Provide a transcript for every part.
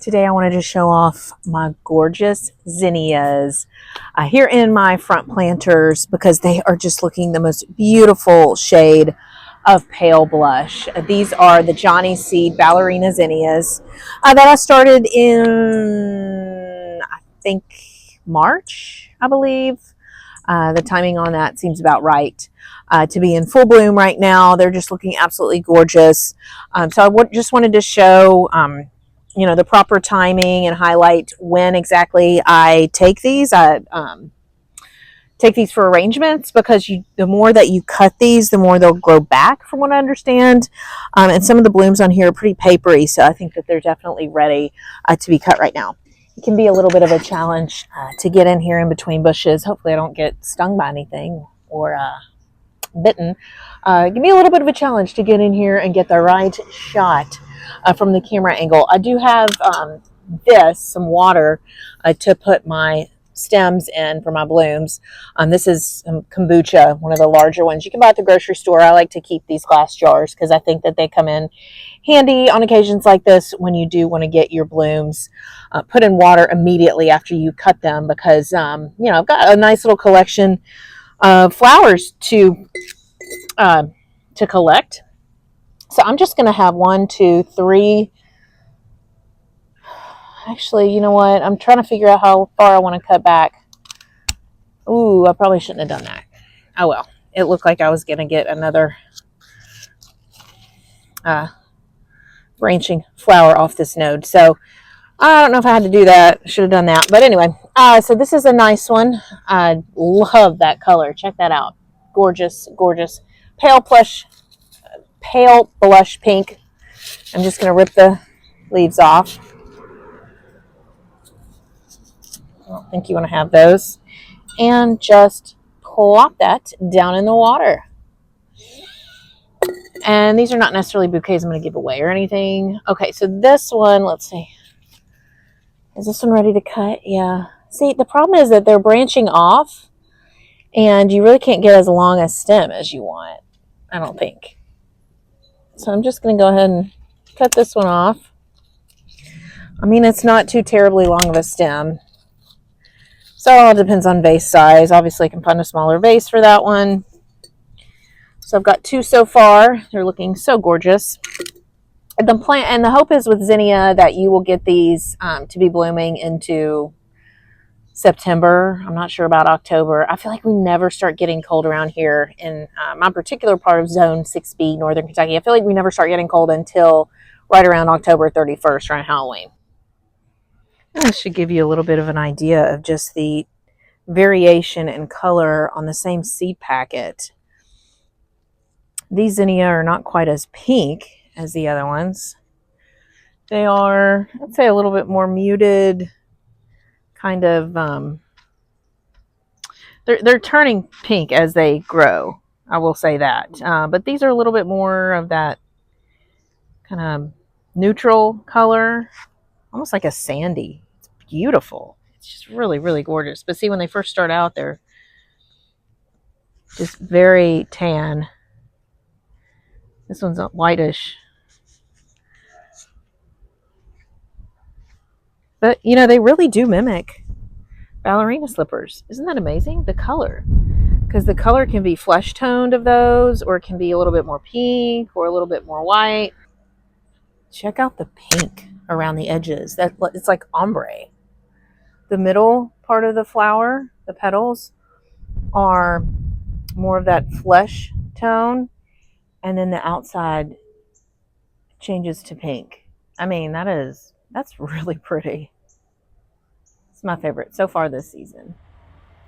Today I wanted to show off my gorgeous zinnias here in my front planters because they are just looking the most beautiful shade of pale blush. These are the Johnny Seed Ballerina zinnias that I started in, I think, March, I believe. The timing on that seems about right. To be in full bloom right now. They're just looking absolutely gorgeous. So I just wanted to show the proper timing and highlight when exactly I take these. I take these for arrangements because the more that you cut these, the more they'll grow back, from what I understand. And some of the blooms on here are pretty papery, so I think that they're definitely ready to be cut right now. It can be a little bit of a challenge to get in here in between bushes. Hopefully I don't get stung by anything or bitten. Give me a little bit of a challenge to get in here and get the right shot from the camera angle. I do have some water to put my stems in for my blooms. This is kombucha, one of the larger ones you can buy at the grocery store. I like to keep these glass jars because I think that they come in handy on occasions like this when you do want to get your blooms put in water immediately after you cut them, because I've got a nice little collection of flowers to collect. So I'm just going to have 1, 2, 3. Actually, you know what? I'm trying to figure out how far I want to cut back. Ooh, I probably shouldn't have done that. Oh well. It looked like I was going to get another branching flower off this node. So I don't know if I had to do that. Should have done that. But anyway, so this is a nice one. I love that color. Check that out. Gorgeous, gorgeous. Pale blush pink. I'm just going to rip the leaves off. I don't think you want to have those. And just plop that down in the water. And these are not necessarily bouquets I'm going to give away or anything. Okay, so this one, let's see. Is this one ready to cut? Yeah. See, the problem is that they're branching off, and you really can't get as long a stem as you want, I don't think. So I'm just going to go ahead and cut this one off. I mean, it's not too terribly long of a stem. So it all depends on vase size. Obviously, I can find a smaller vase for that one. So I've got 2 so far. They're looking so gorgeous. And the hope is with zinnia that you will get these to be blooming into September. I'm not sure about October. I feel like we never start getting cold around here in my particular part of Zone 6B, Northern Kentucky. I feel like we never start getting cold until right around October 31st, around Halloween. This should give you a little bit of an idea of just the variation in color on the same seed packet. These zinnia are not quite as pink as the other ones. They are, I'd say, a little bit more muted, kind of, they're turning pink as they grow, I will say that. But these are a little bit more of that kind of neutral color, almost like a sandy. It's beautiful. It's just really, really gorgeous. But see, when they first start out, they're just very tan. This one's whitish. But, they really do mimic ballerina slippers. Isn't that amazing? The color. Because the color can be flesh toned of those, or it can be a little bit more pink or a little bit more white. Check out the pink around the edges. It's like ombre. The middle part of the flower, the petals, are more of that flesh tone, and then the outside changes to pink. I mean, that's really pretty. It's my favorite so far this season.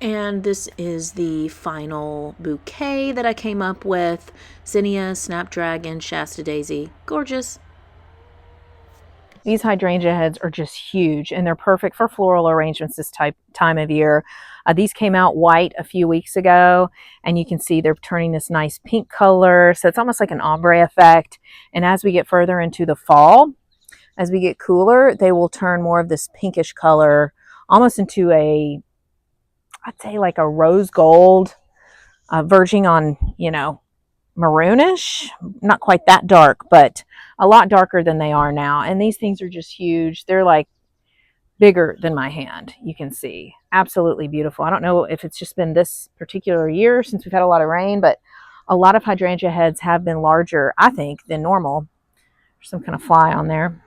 And this is the final bouquet that I came up with. Zinnia, Snapdragon, Shasta Daisy. Gorgeous. These hydrangea heads are just huge, and they're perfect for floral arrangements this time of year. These came out white a few weeks ago, and you can see they're turning this nice pink color. So it's almost like an ombre effect. And as we get further into the fall, as we get cooler, they will turn more of this pinkish color, almost into I'd say like a rose gold, verging on, maroonish. Not quite that dark, but a lot darker than they are now. And these things are just huge. They're like bigger than my hand, you can see. Absolutely beautiful. I don't know if it's just been this particular year since we've had a lot of rain, but a lot of hydrangea heads have been larger, I think, than normal. There's some kind of fly on there.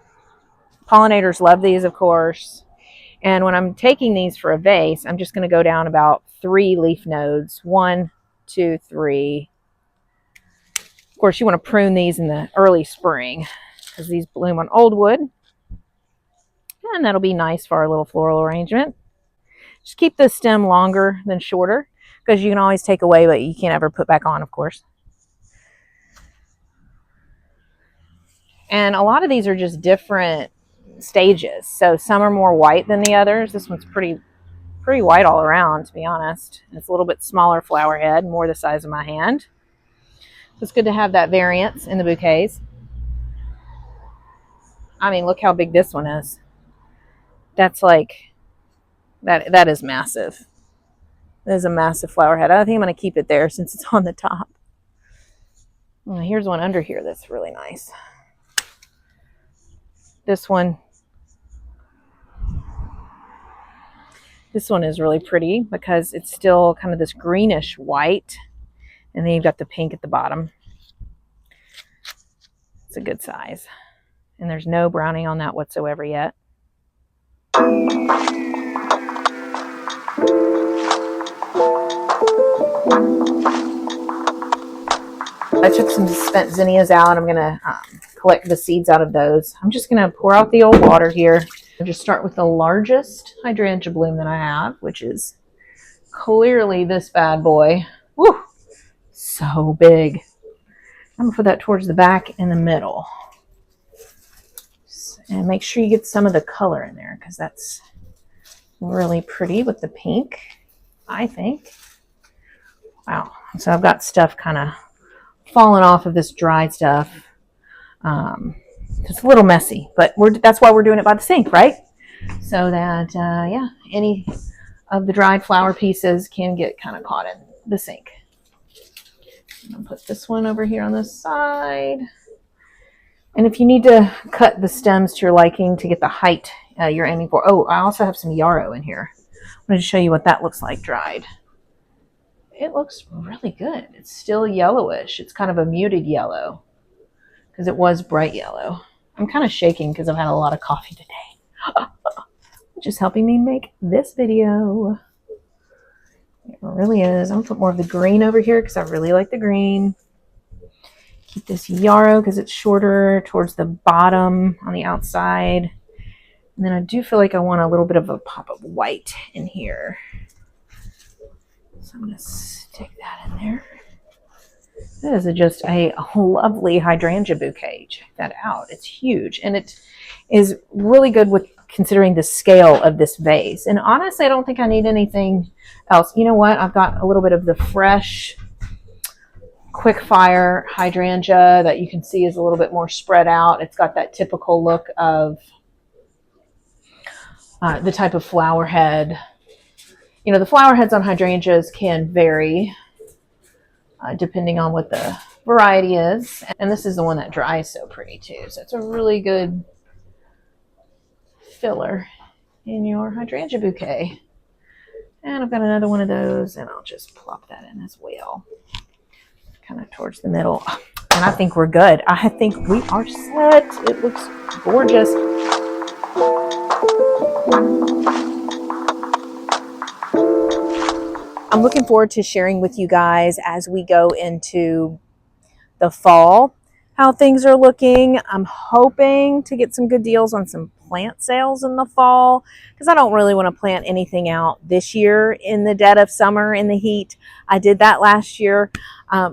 Pollinators love these, of course. And when I'm taking these for a vase, I'm just going to go down about 3 leaf nodes. 1, 2, 3. Of course, you want to prune these in the early spring because these bloom on old wood. And that'll be nice for our little floral arrangement. Just keep the stem longer than shorter because you can always take away, but you can't ever put back on, of course. And a lot of these are just different stages. So some are more white than the others. This one's pretty white all around, to be honest. It's a little bit smaller flower head, more the size of my hand. So it's good to have that variance in the bouquets. I mean, look how big this one is. That's like, that is massive. That is a massive flower head. I think I'm going to keep it there since it's on the top. Well, here's one under here that's really nice. This one is really pretty because it's still kind of this greenish white. And then you've got the pink at the bottom. It's a good size. And there's no browning on that whatsoever yet. I took some spent zinnias out. I'm going to collect the seeds out of those. I'm just going to pour out the old water here. I'll just start with the largest hydrangea bloom that I have, which is clearly this bad boy. Woo! So big. I'm going to put that towards the back and the middle. And make sure you get some of the color in there because that's really pretty with the pink, I think. Wow. So I've got stuff kind of falling off of this dried stuff. It's a little messy, but that's why we're doing it by the sink, right? So that, yeah, any of the dried flower pieces can get kind of caught in the sink. I'm going to put this one over here on this side. And if you need to cut the stems to your liking to get the height you're aiming for. Oh, I also have some yarrow in here. I'm going to show you what that looks like dried. It looks really good. It's still yellowish. It's kind of a muted yellow because it was bright yellow. I'm kind of shaking because I've had a lot of coffee today, which is helping me make this video. It really is. I'm going to put more of the green over here because I really like the green. Keep this yarrow because it's shorter towards the bottom on the outside. And then I do feel like I want a little bit of a pop of white in here. So I'm going to stick that in there. This is just a lovely hydrangea bouquet. Check that out. It's huge. And it is really good with considering the scale of this vase. And honestly, I don't think I need anything else. You know what? I've got a little bit of the fresh quick fire hydrangea that you can see is a little bit more spread out. It's got that typical look of the type of flower head. You know, the flower heads on hydrangeas can vary depending on what the variety is. And this is the one that dries so pretty too. So it's a really good filler in your hydrangea bouquet. And I've got another one of those and I'll just plop that in as well. Kind of towards the middle. And I think we're good. I think we are set. It looks gorgeous. I'm looking forward to sharing with you guys as we go into the fall how things are looking. I'm hoping to get some good deals on some plant sales in the fall because I don't really want to plant anything out this year in the dead of summer in the heat. I did that last year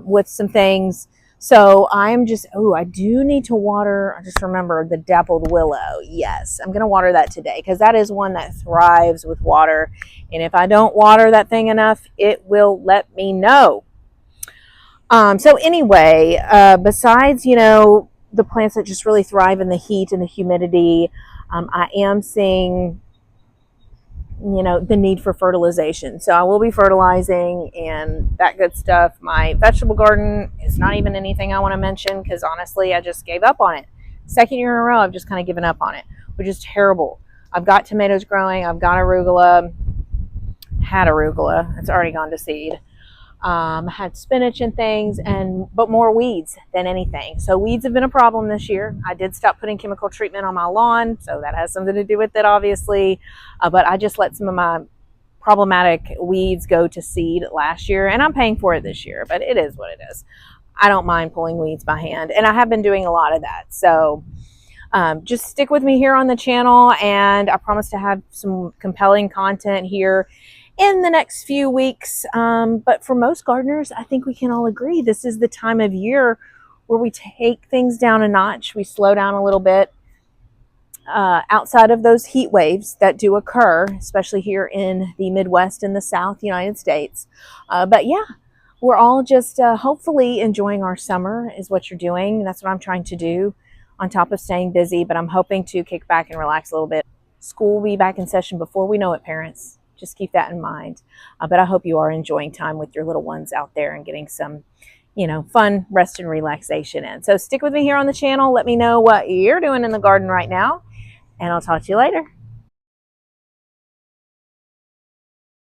with some things. So I'm just, I do need to water. I just remember the dappled willow. Yes, I'm going to water that today because that is one that thrives with water. And if I don't water that thing enough, it will let me know. So anyway, besides, you know, the plants that just really thrive in the heat and the humidity, I am seeing, you know, the need for fertilization. So I will be fertilizing and that good stuff. My vegetable garden is not even anything I want to mention because honestly, I just gave up on it. Second year in a row, I've just kind of given up on it, which is terrible. I've got tomatoes growing. I've got arugula. Had arugula. It's already gone to seed. Had spinach and things, but more weeds than anything. So weeds have been a problem this year. I did stop putting chemical treatment on my lawn, so that has something to do with it, obviously. But I just let some of my problematic weeds go to seed last year, and I'm paying for it this year. But it is what it is. I don't mind pulling weeds by hand, and I have been doing a lot of that. So just stick with me here on the channel, and I promise to have some compelling content here in the next few weeks. But for most gardeners, I think we can all agree this is the time of year where we take things down a notch. We slow down a little bit outside of those heat waves that do occur, especially here in the Midwest and the South United States. But yeah, we're all just hopefully enjoying our summer is what you're doing. That's what I'm trying to do on top of staying busy, but I'm hoping to kick back and relax a little bit. School will be back in session before we know it, parents. Just keep that in mind. But I hope you are enjoying time with your little ones out there and getting some, fun rest and relaxation in. So stick with me here on the channel. Let me know what you're doing in the garden right now, and I'll talk to you later.